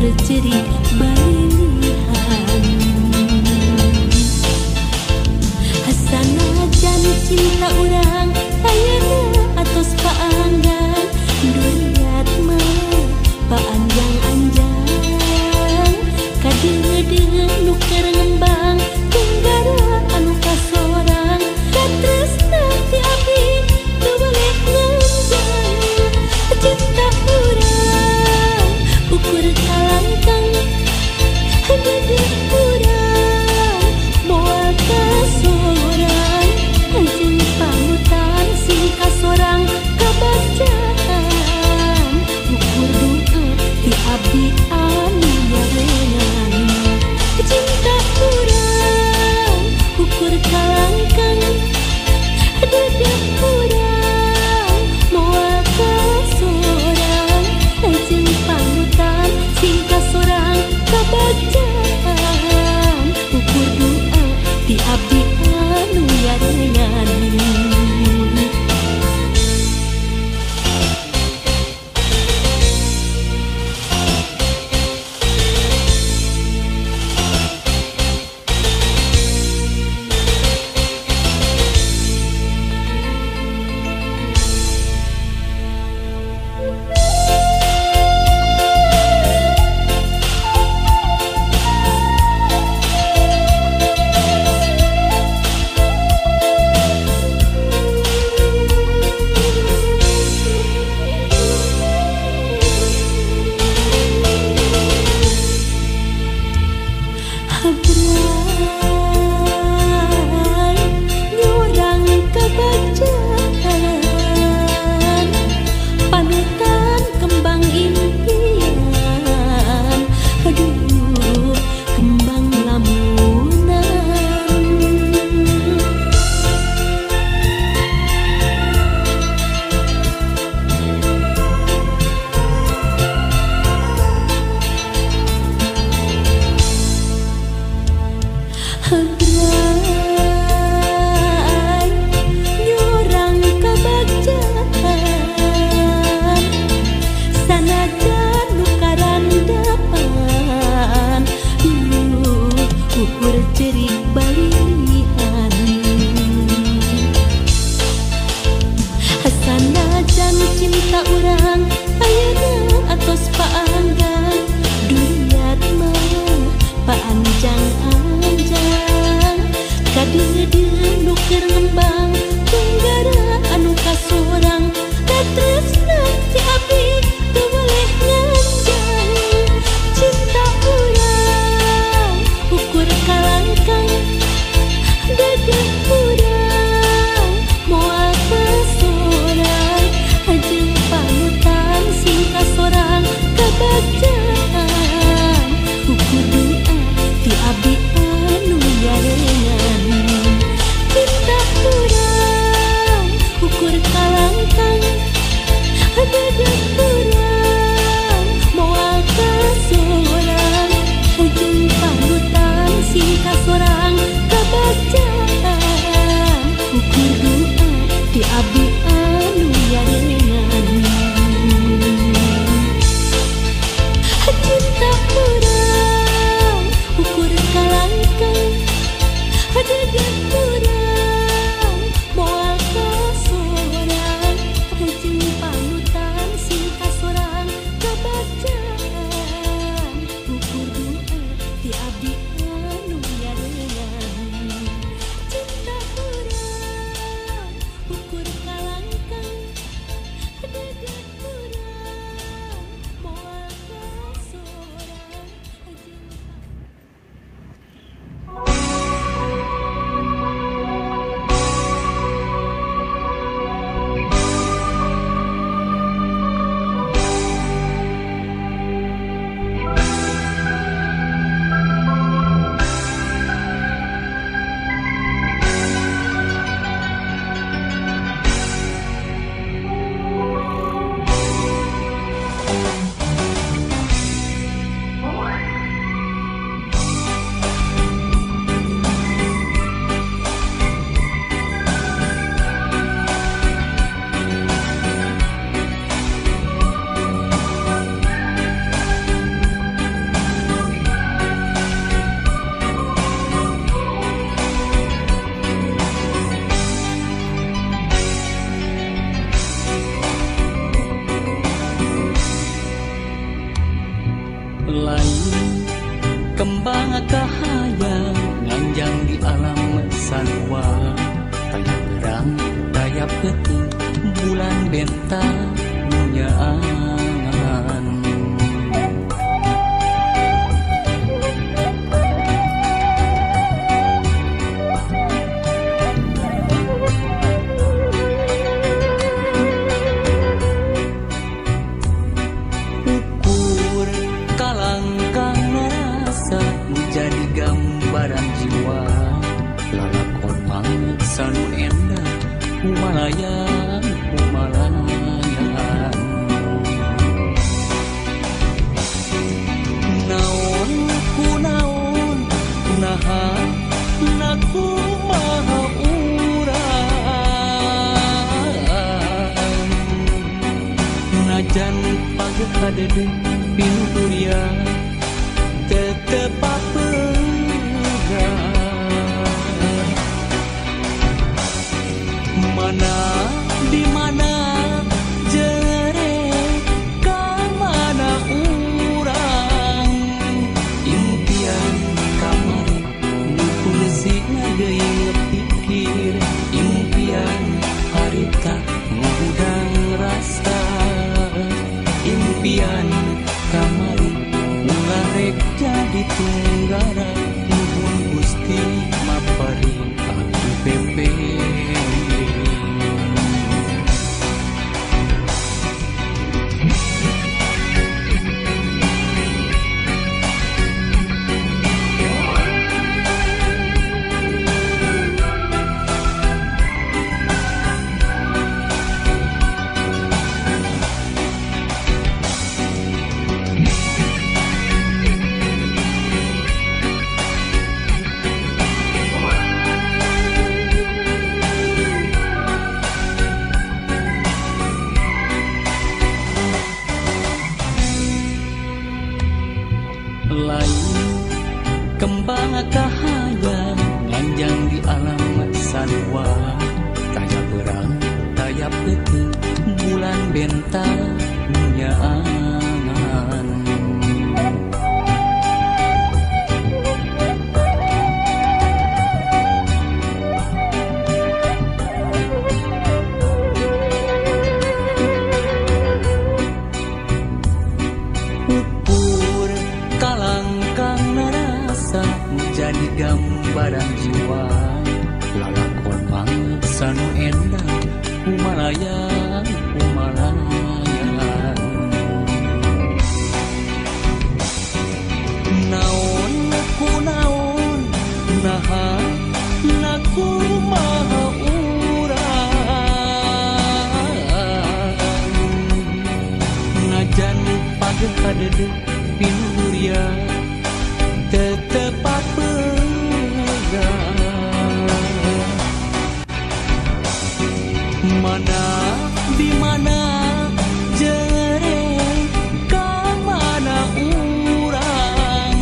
ukur cerik balihan. Sanajan cinta urang ayeuna atos paanggan, duriat mah paanjang anjang kadeudeung nu keur ngembang tunggara anu kasorang katresna ti abdi teu boleh nganjang. Cinta urang ukur kalangkang hade urang moal kasorang anjeun panutan sing kasorang kabacaan ukur doa ti abdi anu nyarengan. Cinta urang ukur kalangkang hade urang moal kasorang anjeun panutan sing kasorang kabacaan ukur doa ti abdi anu nyarengan. Habrai nyurang kabacaan panutan kembang impian, aduh kembang lamunan. Habrai nyurang kabacaan sanajan nu karandapan ukur cerik balihan. Sanajan cinta urang ayeuna atos paanggan, duriat mah paanjang-anjang kadeudeung nu keur ngembang tunggara anu kasorang katresna ti abdi teu boleh nganjang. Cinta urang ukur kalangkang dede urang moal kasorang anjeun panutan sing kasorang kabacaan ukur doa ti abdi anu nyarengan. Cinta urang ukur kalangkang hade urang moal kasorang anjeun panutan sing kasorang kabacaan ukur doa ti abdi anu nyarengan. Cinta urang ukur kalangkang hade urang moal kasorang anjeun panutan bulan bentang nyaangan. Ukur kalangkang rasa menjadi gambaran jiwa, lalakon mangsanu endah Humalayan, Humalayan. Naon ku naon, naha naku maha urang. Najan pagi kadede pinturia tetep papegang. Mana di mana jere ka mana urang impian kamari nu sina deui pikir impian harita ngudang rasa impian kamari ulah rek jadi tunggara nuhun Gusti maparing atu pepe. Lain kembang kahayang nganjang di alam sarua, taya berang taya peuting bulan bentang nyaangan. Jadi gambaran jiwa, lalakon mangsanu endah Humalayan, Humalayan. Naon ku naon, naha naku maha urang. Najan pagi kadede pinturia tetep papegang. Mana di mana jere ka mana urang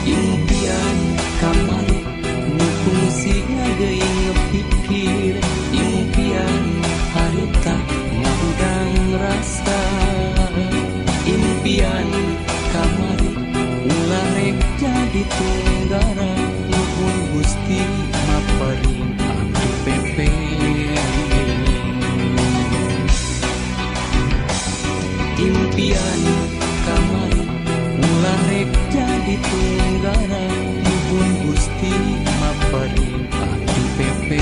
impian kamari nu fungsinya deui pikir impian harita ngudang rasa impian kamari ulah rek jadi tunggara nuhun Gusti maparing atu pepe. Impian kamari ulah rek jadi tunggara nuhun Gusti maparing atu pepe.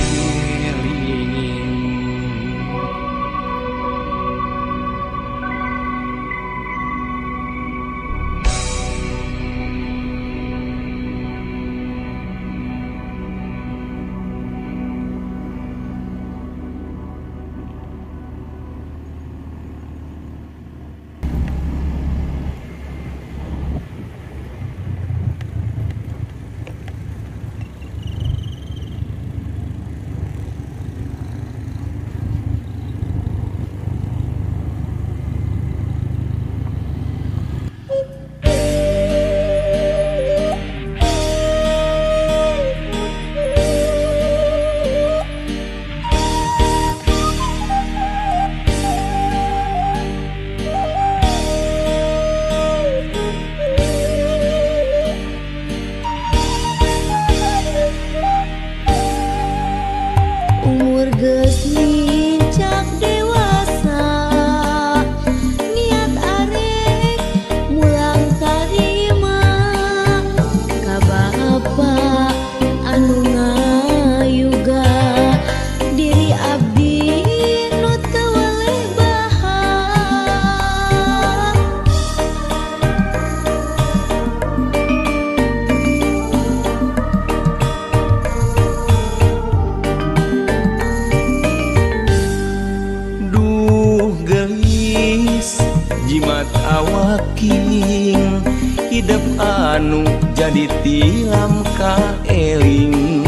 jimat awaking hidup anu jadi tilam ka eling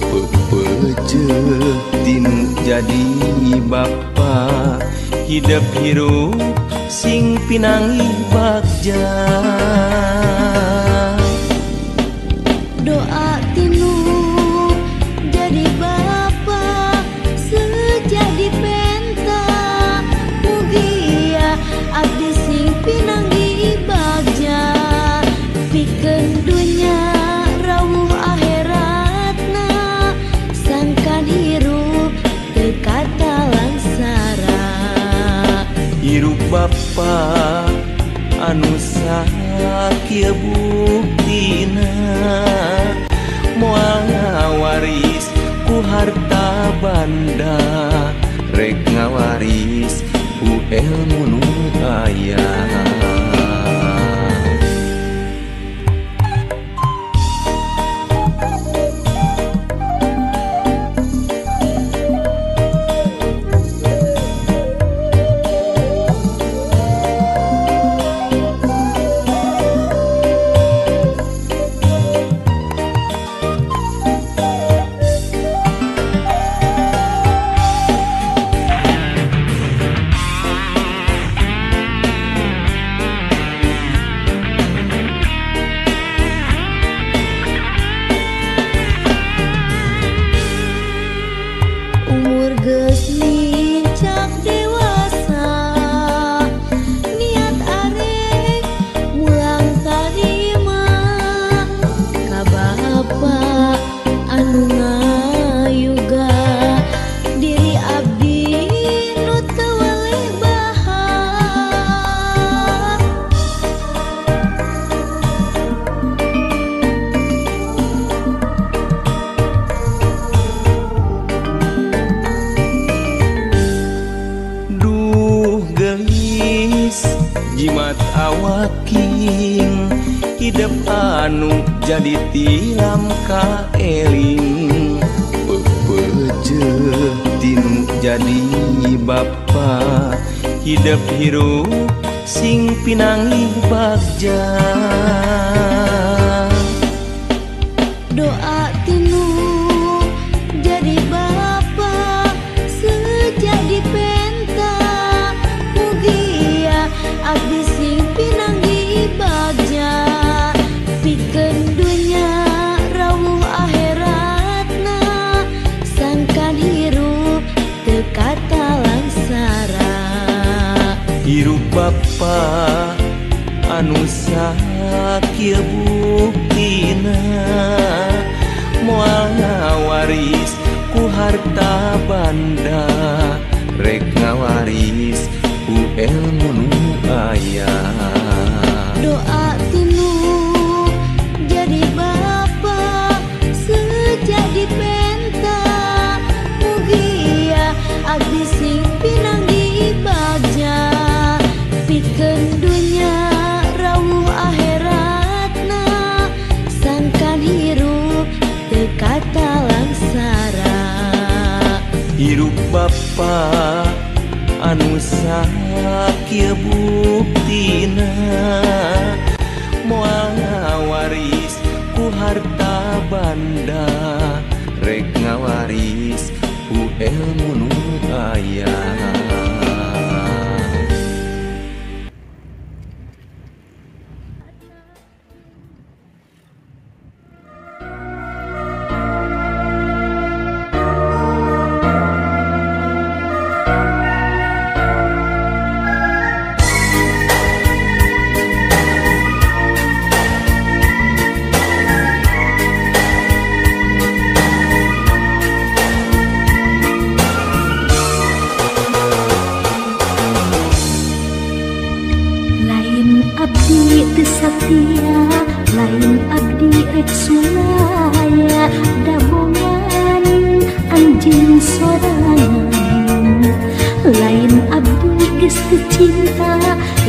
pepeje tinu jadi bapa hidup hirup sing pinangi bagja doa tinu jadi bapa sejadi penta mugia abdi sing pinanggi bagja pikeun dunya rawuh akhiratna sangkan hirup teu kata langsara hirup bapa anu sakieu buktina moal ngawaris ku harta banda rek ngawaris ku ilmu nu aya jimat awaking hidup anu jadi tilam ka eling pepeje tinu jadi bapa hidup hirup sing pinangi bagja doa tinu jadi bapa sejadi penta mugia abdi sing pinanggi bagja pikeun dunya rawuh akhiratna sangkan hirup teu kata langsara hirup bapa anu sakieu buktina moal ngawaris ku harta banda rek ngawaris ku ilmu nu aya doa tinu jadi bapa sejadi penta mugia abdi sing pinanggi bagja pikeun dunya rawuh akhiratna sangkan hirup teu kata langsara hirup bapa anu sakieu buktina moal ngawaris ku harta banda rek ngawaris ku ilmu nu aya Satya lain abdi rek sulaya dabongan anjeun sorangan lain abdi geus teu cinta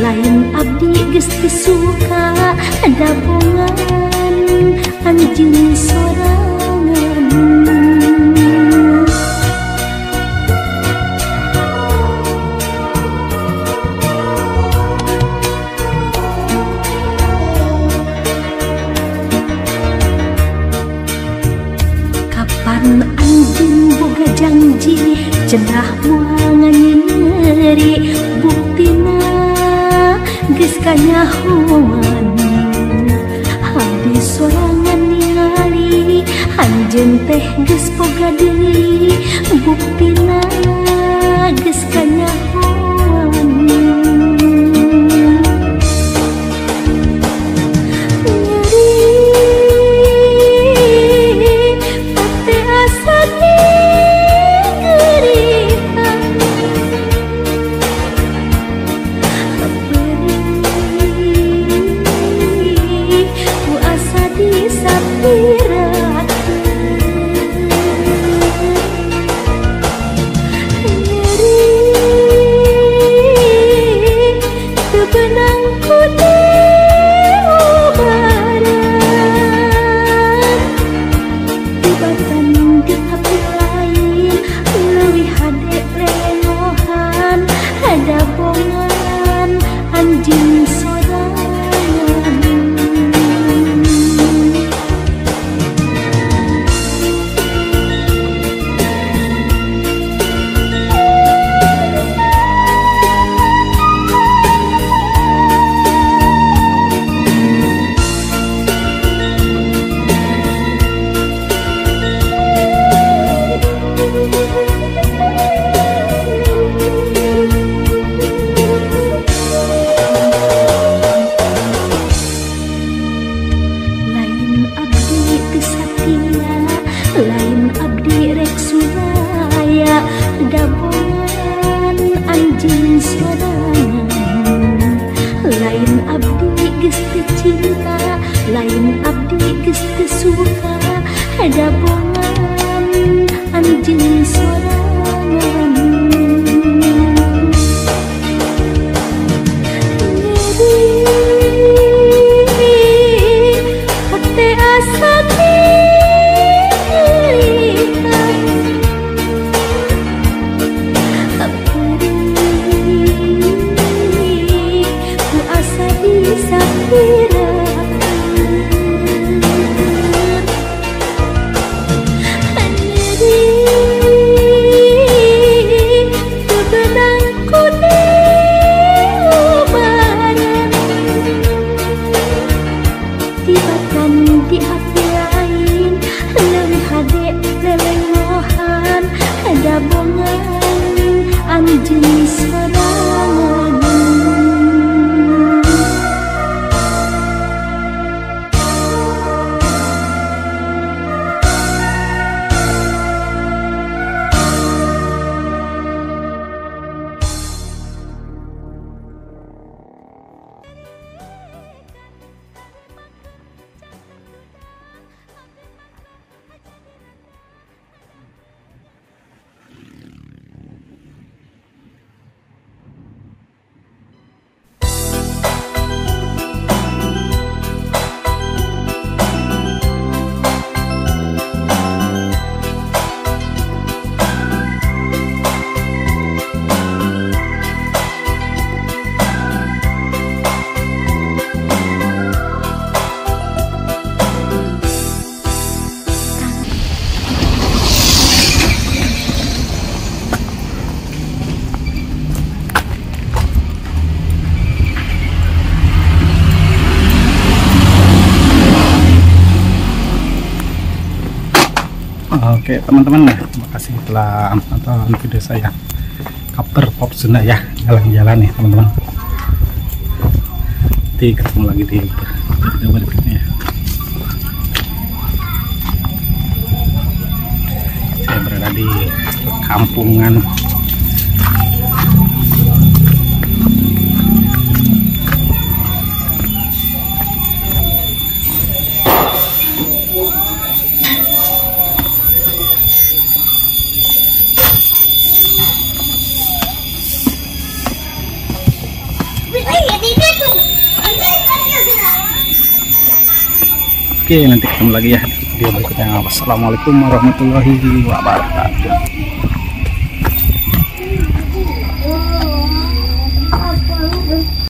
lain abdi geus teu suka dabongan anjeun sorangan kanyahoan habis sorangan ningali anjeun teh geus boga deui buktina geus kanyahoan lain abdi rek suraya dabongan anjeun sorangan lain abdi geus teu cinta lain abdi geus teu suka dabongan anjeun sorangan hate asa anjeun sorangan Oke teman-teman, ya terima kasih telah menonton video saya cover pop Sunda ya, jalan-jalan nih teman-teman. Nanti ketemu lagi di video berikutnya ya. Saya berada di kampungan Oke, nanti ketemu lagi ya di video berikutnya. Wassalamualaikum warahmatullahi wabarakatuh.